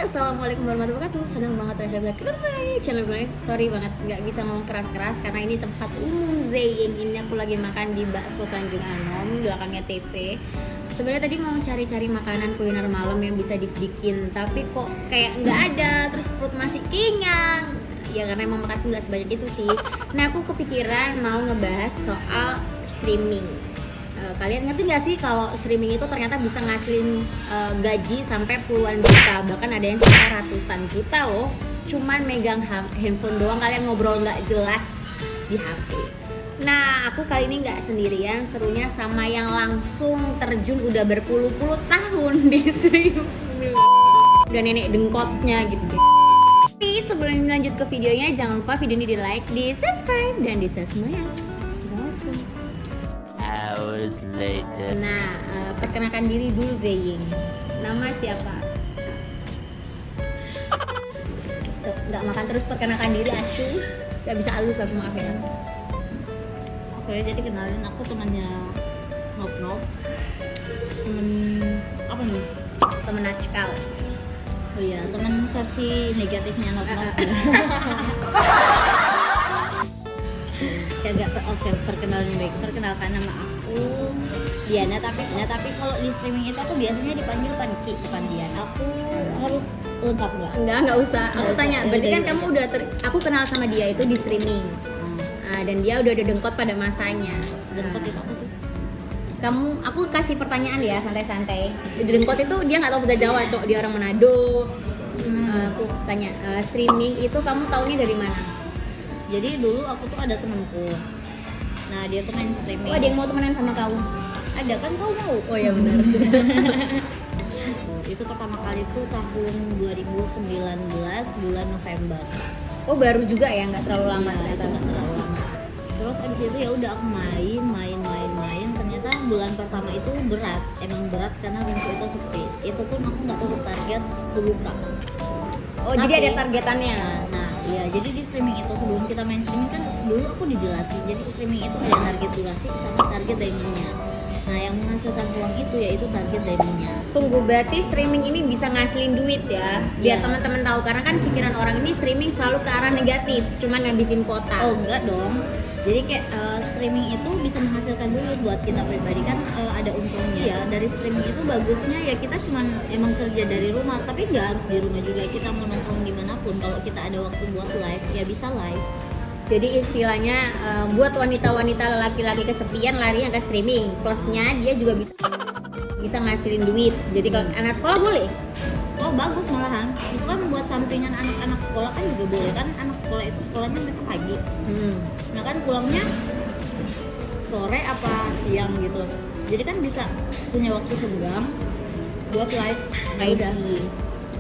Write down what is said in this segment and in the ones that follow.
Assalamualaikum warahmatullahi wabarakatuh. Senang banget Rasya bisa kembali channel gue. Sorry banget nggak bisa ngomong keras-keras karena ini tempat umum Zeying. Ini aku lagi makan di Bakso Tanjung Anom, belakangnya TP. Sebenarnya tadi mau cari-cari makanan kuliner malam yang bisa dibikin, tapi kok kayak nggak ada. Terus perut masih kenyang. Ya karena emang makanku nggak sebanyak itu sih. Nah aku kepikiran mau ngebahas soal streaming. Kalian ngerti nggak sih kalau streaming itu ternyata bisa ngasilin gaji sampai puluhan juta, bahkan ada yang sampai ratusan juta loh, cuman megang handphone doang, kalian ngobrol nggak jelas di HP. Nah aku kali ini nggak sendirian, serunya sama yang langsung terjun udah berpuluh-puluh tahun di streaming, udah nenek dengkotnya gitu deh. Tapi sebelum lanjut ke videonya, jangan lupa video ini di like, di subscribe, dan di share semuanya. Hours later. Nah, perkenalkan diri dulu Zeying. Nama siapa? Tuh, nggak makan terus perkenalkan diri Asyu. Gak bisa halus aku, maaf ya. Oke, jadi kenalin, aku temannya Nop. Temen apa nih? Temen Ackal. Oh iya, temen versi negatifnya Nop. Oke, perkenalan baik. Perkenalkan, nama aku Diana, tapi kalau di streaming itu aku biasanya dipanggil Panki, bukan Diana. Aku harus lengkap nggak? Enggak usah. Aku tanya, berarti kan kamu udah aku kenal sama dia itu di streaming. Dan dia udah ada dengkot pada masanya. Dengkot itu apa sih? Aku kasih pertanyaan ya, santai-santai. Dengkot itu dia nggak tahu bahasa Jawa, Cok. Dia orang Manado. Aku tanya, streaming itu kamu taunya dari mana? Jadi dulu aku tuh ada temenku. Nah, dia tuh main streaming. Oh, ada yang mau temenan sama kamu? Ada kan, kau mau? Oh ya benar. Itu pertama kali tuh tahun 2019 bulan November. Oh, baru juga ya, nggak terlalu lama Iya, ternyata. itu nggak terlalu lama. Terus abis itu ya udah aku main. Ternyata bulan pertama itu berat, emang berat karena ringku itu sepi. Itu pun aku nggak tutup target 10K. Oh, jadi ada targetannya. Nah, iya, jadi di streaming itu sebelum kita main streaming kan dulu aku dijelasin. Jadi streaming itu ada target durasi sama target diamondnya. Nah, yang menghasilkan uang itu yaitu target diamondnya. Tunggu, berarti streaming ini bisa ngasilin duit ya? Biar Iya. teman-teman tahu, karena kan pikiran orang ini streaming selalu ke arah negatif, cuman ngabisin kuota. Oh enggak dong. Jadi kayak streaming itu bisa menghasilkan duit buat kita pribadi kan, ada untungnya. Ya dari streaming itu bagusnya ya kita cuman emang kerja dari rumah, tapi nggak harus di rumah juga, kita mau nongkrong dimanapun. Kalau kita ada waktu buat live ya bisa live. Jadi istilahnya buat wanita-wanita laki-laki kesepian larinya ke streaming. Plusnya dia juga bisa ngasilin duit. Jadi kalau anak sekolah boleh. Oh bagus malahan, itu kan buat sampingan anak-anak sekolah kan juga boleh kan. Anak sekolah itu sekolahnya mereka pagi, nah kan pulangnya sore apa siang gitu, jadi kan bisa punya waktu senggang buat live. I see.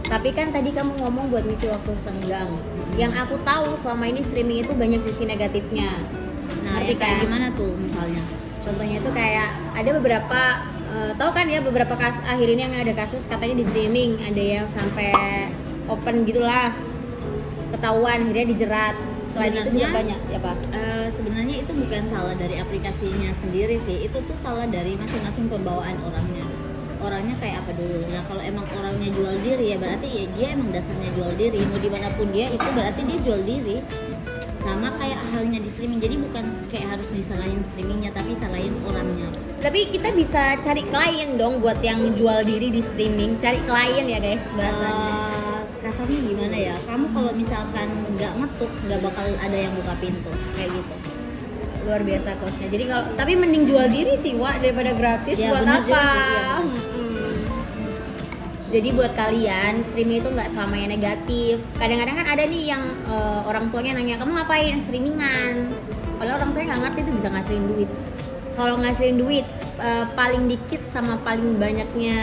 Tapi kan tadi kamu ngomong buat ngisi waktu senggang. Yang aku tahu selama ini streaming itu banyak sisi negatifnya. Nah Ngerti ya, kayak kan? gimana tuh misalnya? Contohnya itu kayak ada beberapa tahu kan ya, beberapa akhir ini yang ada kasus katanya di streaming ada yang sampai open gitulah, ketahuan akhirnya dijerat. Selain itu juga banyak ya Pak. Sebenarnya itu bukan salah dari aplikasinya sendiri sih, itu tuh salah dari masing-masing pembawaan orangnya kayak apa dulu. Nah kalau emang orangnya jual diri ya berarti ya dia emang dasarnya jual diri, mau dimanapun dia itu berarti dia jual diri. Sama kayak halnya di streaming, jadi bukan kayak harus disalahin streamingnya tapi salahin orangnya. Tapi kita bisa cari klien dong buat yang jual diri di streaming. Cari klien ya guys bahasanya. Kasarnya gimana ya, kamu kalau misalkan nggak ngetuk nggak bakal ada yang buka pintu kayak gitu. Luar biasa kosnya. Jadi kalau tapi mending jual diri sih Wak daripada gratis. Ya, buat bener apa? juga sih, iya, bener. Jadi buat kalian, streaming itu nggak selamanya negatif. Kadang-kadang kan ada nih yang orang tuanya nanya, kamu ngapain streamingan? Kalau orang tuanya nggak ngerti itu bisa ngasilin duit. Kalau ngasilin duit paling dikit sama paling banyaknya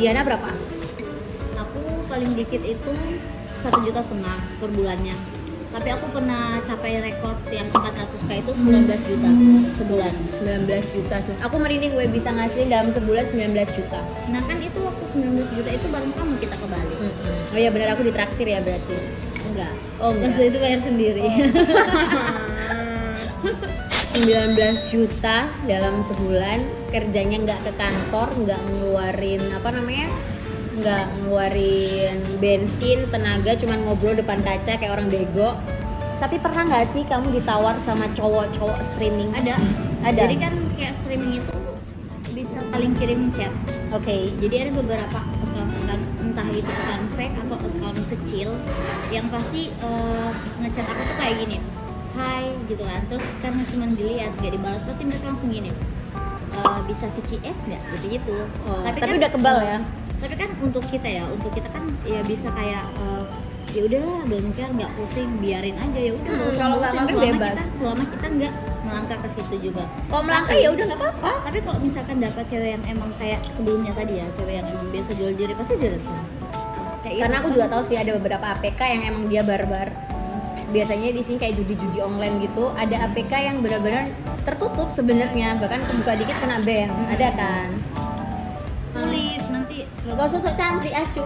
Diana berapa? Aku paling dikit itu 1,5 juta per bulannya. Tapi aku pernah capai rekor yang 400K itu 19 juta sebulan. 19 juta. Aku merinding gue bisa ngasilin dalam sebulan 19 juta. Nah kan itu waktu 19 juta itu bareng kamu kita ke Bali. Oh iya benar, aku ditraktir ya berarti. Enggak. Oh enggak. Maksud itu bayar sendiri. 19 juta dalam sebulan, kerjanya nggak ke kantor, nggak ngeluarin apa namanya, nggak ngeluarin bensin, tenaga, cuman ngobrol depan kaca kayak orang bego. Tapi pernah nggak sih kamu ditawar sama cowok-cowok streaming? Ada. Jadi kan kayak streaming itu bisa saling kirim chat. Oke. Jadi ada beberapa account entah itu account fake atau account kecil yang pasti ngechat aku tuh kayak gini, hai gitu kan. Terus karena cuma dilihat gak dibalas, pasti mereka langsung gini, bisa ke CS nggak gitu. Tapi kan, udah kebal ya. Tapi kan untuk kita kan ya bisa kayak ya udahlah, don't care, nggak pusing, biarin aja, ya udah. Kalau nggak mau bebas. Selama kita nggak melangkah ke situ juga. Kalau melangkah ya udah nggak apa-apa. Tapi kalau misalkan dapat cewek yang emang kayak sebelumnya tadi ya, cewek yang emang biasa jual diri, pasti dia respon. Karena aku juga tahu sih ada beberapa APK yang emang dia barbar. Biasanya di sini kayak judi-judi online gitu, ada APK yang benar-benar tertutup sebenarnya, bahkan kebuka dikit kena ban. Ada kan? Sulit nanti. Gak sosok cantik asyik.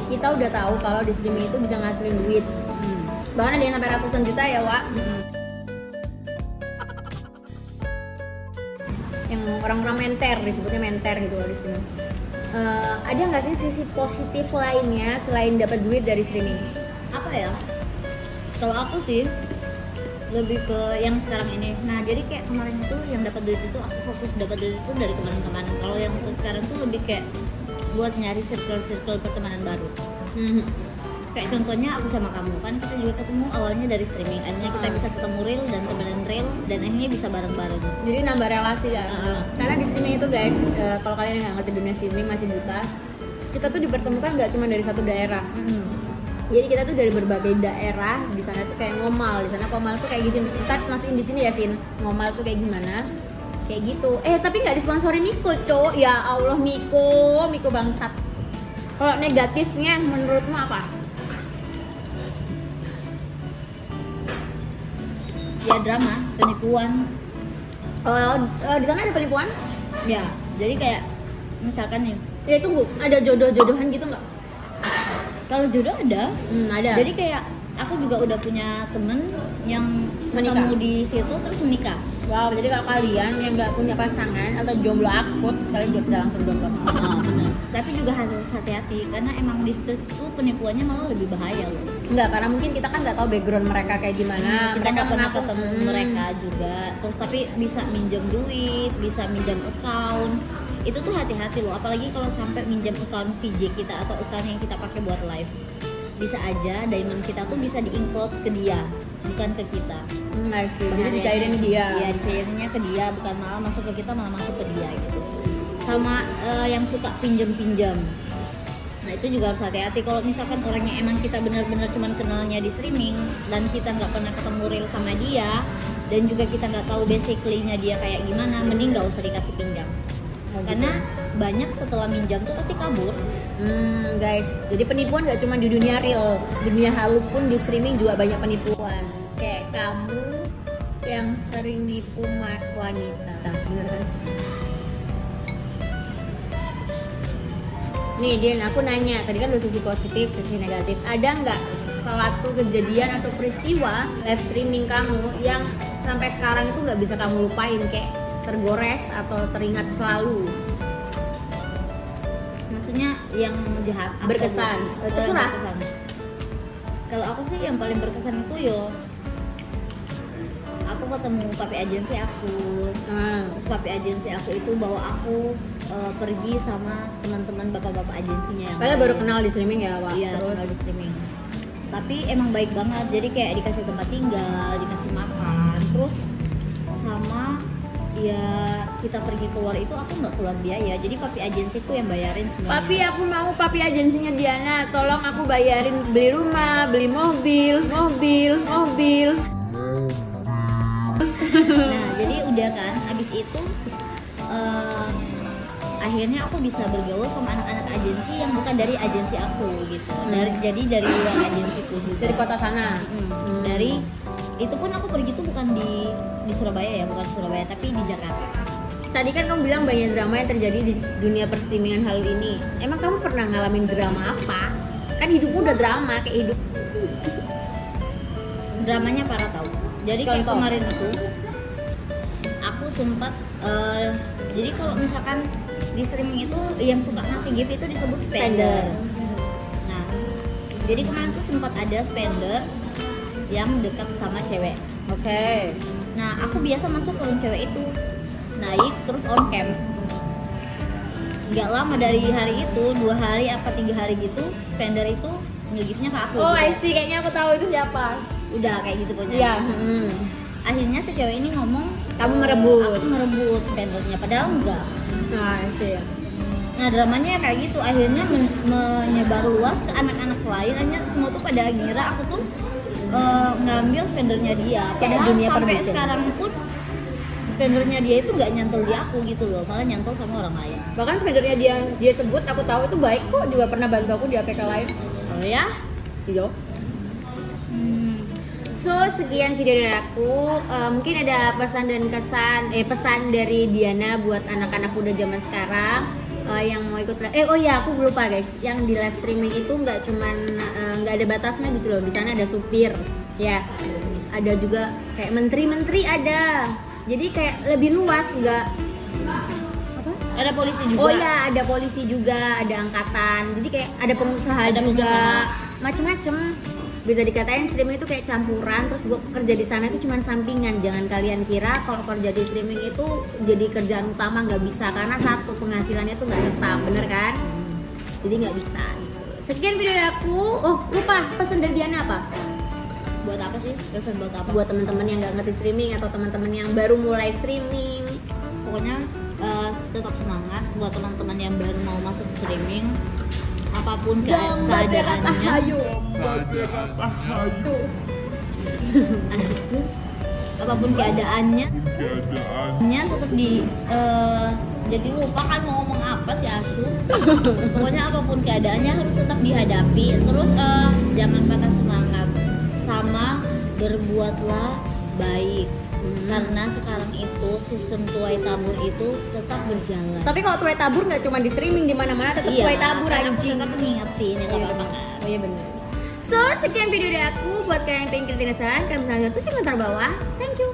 Kita udah tahu kalau di streaming itu bisa ngasilin duit. Bahkan ada yang sampai ratusan juta ya, Wak. Yang orang-orang menter, disebutnya menter gitu loh di sini. Ada nggak sih sisi positif lainnya selain dapat duit dari streaming? Apa ya? Kalau aku sih lebih ke yang sekarang ini. Nah, jadi kayak kemarin itu yang dapat duit itu, aku fokus dapat duit itu dari kemarin-kemarin. Kalau yang sekarang tuh lebih kayak buat nyari circle pertemanan baru. Kayak contohnya aku sama kamu kan, kita juga ketemu awalnya dari streaming, akhirnya kita bisa ketemu real dan temenan real, dan akhirnya bisa bareng-bareng. Jadi nambah relasi ya. Karena di streaming itu guys, kalau kalian yang nggak ngerti dunia streaming masih buta, kita tuh dipertemukan nggak cuma dari satu daerah. Jadi kita tuh dari berbagai daerah. Di sana tuh kayak ngomal, di sana ngomal tuh kayak gitu. Kita masukin di sini ya Sin, ngomal tuh kayak gimana? Kayak gitu. Tapi nggak disponsori Miko, cowok. Ya Allah, Miko bangsat. Kalau negatifnya menurutmu apa? Ya drama, penipuan. Di sana ada penipuan? Ya, jadi kayak misalkan nih. Ya tunggu, ada jodoh-jodohan gitu nggak? Kalau jodoh ada. Ada. Jadi kayak aku juga udah punya temen yang Menikah. ketemu di situ terus menikah. Wow, jadi kalau kalian yang nggak punya pasangan atau jomblo akut, kalian juga bisa langsung download. Benar. Tapi juga harus hati-hati karena emang di situ tuh penipuannya malah lebih bahaya loh. Enggak, karena mungkin kita kan nggak tahu background mereka kayak gimana. Kita nggak pernah mengaku- ketemu mereka juga. Terus tapi bisa minjem duit, bisa minjem account. Itu tuh hati-hati loh, apalagi kalau sampai minjem account VJ kita atau account yang kita pakai buat live. Bisa aja diamond kita tuh bisa di-include ke dia, bukan ke kita. I see. Jadi dicairin dia. Iya, dicairinnya ke dia, bukan malah masuk ke kita, malah masuk ke dia gitu. Sama yang suka pinjam-pinjam. Nah itu juga harus hati-hati. Kalau misalkan orangnya emang kita benar-benar cuman kenalnya di streaming dan kita nggak pernah ketemu real sama dia, dan juga kita nggak tahu basically-nya dia kayak gimana, mending nggak usah dikasih pinjam. Karena banyak setelah minjam tuh pasti kabur. Guys, jadi penipuan nggak cuma di dunia real, dunia halu pun di streaming juga banyak penipuan. Kayak kamu yang sering nipu wanita, beneran? Nih Din, aku nanya, tadi kan udah sisi positif, sisi negatif. Ada nggak suatu kejadian atau peristiwa live streaming kamu yang sampai sekarang itu nggak bisa kamu lupain, kayak tergores atau teringat selalu? Maksudnya yang jahat, Berkesan. Terserah. Kalau aku sih yang paling berkesan itu aku ketemu papi agensi aku. Terus papi agensi aku itu bawa aku pergi sama teman-teman bapak-bapak agensinya yang Kalian lain. baru kenal di streaming ya, Wak? Iya, Terus kenal di streaming. Tapi emang baik banget, jadi kayak dikasih tempat tinggal, dikasih makan, terus sama ya kita pergi keluar itu aku nggak keluar biaya, jadi papi agensiku yang bayarin semuanya. Papi, aku mau papi agensinya Diana, tolong aku bayarin beli rumah, beli mobil. Nah jadi udah kan, abis itu akhirnya aku bisa bergaul sama anak-anak agensi yang bukan dari agensi aku gitu. Jadi dari luar agensiku juga. Dari kota sana. Dari itu pun aku pergi tuh bukan di Surabaya ya, bukan Surabaya tapi di Jakarta. Tadi kan kamu bilang banyak drama yang terjadi di dunia perstreamingan hal ini. Emang kamu pernah ngalamin drama apa? Kan hidupmu udah drama, kayak hidup. Dramanya parah tau. Jadi kayak kemarin aku sempat jadi kalau misalkan di streaming itu yang suka ngasih gift itu disebut spender. Nah, jadi kemarin tuh sempat ada spender yang dekat sama cewek. Oke. Nah, aku biasa masuk ke room cewek itu, naik terus on cam. Nggak lama dari hari itu, 2 hari apa 3 hari gitu, spender itu nge-giftnya ke aku. Oh, gitu. I see. Kayaknya aku tahu itu siapa. Udah kayak gitu pokoknya. Iya. Akhirnya si cewek ini ngomong, Kamu merebut. Aku merebut spendernya, padahal enggak. Nah, I see. Nah, dramanya kayak gitu, akhirnya menyebar luas ke anak-anak lain. Akhirnya semua tuh pada ngira aku tuh ngambil spendernya dia. Kayak Padahal dunia sampai perbucinan. sekarang pun spendernya dia itu nggak nyantol di aku gitu loh, malah nyantol sama orang lain. Bahkan sebenarnya dia sebut, aku tahu itu baik kok, juga pernah bantu aku di APK lain. Oh ya? Iya. So, sekian video dari aku. Mungkin ada pesan dan kesan, pesan dari Diana buat anak-anak muda zaman sekarang yang mau ikut. Oh ya, aku lupa guys. Yang di live streaming itu nggak cuman nggak ada batasnya gitu loh. Di sana ada supir, ya. Ada juga kayak menteri-menteri ada. Jadi kayak lebih luas, nggak apa? Ada polisi juga. Oh ya, ada polisi juga, ada angkatan. Jadi kayak ada pengusaha Ada juga, pengusaha. macem-macem. Bisa dikatain streaming itu kayak campuran. Terus buat kerja di sana itu cuma sampingan. Jangan kalian kira kalau kerja di streaming itu jadi kerjaan utama, nggak bisa. Karena satu, penghasilannya tuh nggak tetap, bener kan? Jadi nggak bisa. Gitu. Sekian video dari aku. Oh lupa, pesan dari Diana apa? Buat apa sih? Pesan buat apa? Buat teman-teman yang nggak ngerti streaming atau teman-teman yang baru mulai streaming. Pokoknya tetap semangat buat teman-teman yang baru mau masuk streaming. Apapun keadaannya, apapun keadaannya, tetap jadi lupa kan mau ngomong apa sih Asu. Pokoknya apapun keadaannya harus tetap dihadapi. Terus jangan patah semangat, sama berbuatlah baik. Karena sekarang itu sistem tuai tabur itu tetap berjalan. Tapi kalau tuai tabur nggak cuma di streaming, di mana-mana tetap tuai tabur kan aku anjing. tetap mengingetin ya, nggak apa-apa kan. Oh iya benar. So, sekian video dari aku. Buat kalian yang pengen kritik dan saran, kalian bisa lihat tulis di komentar bawah. Thank you.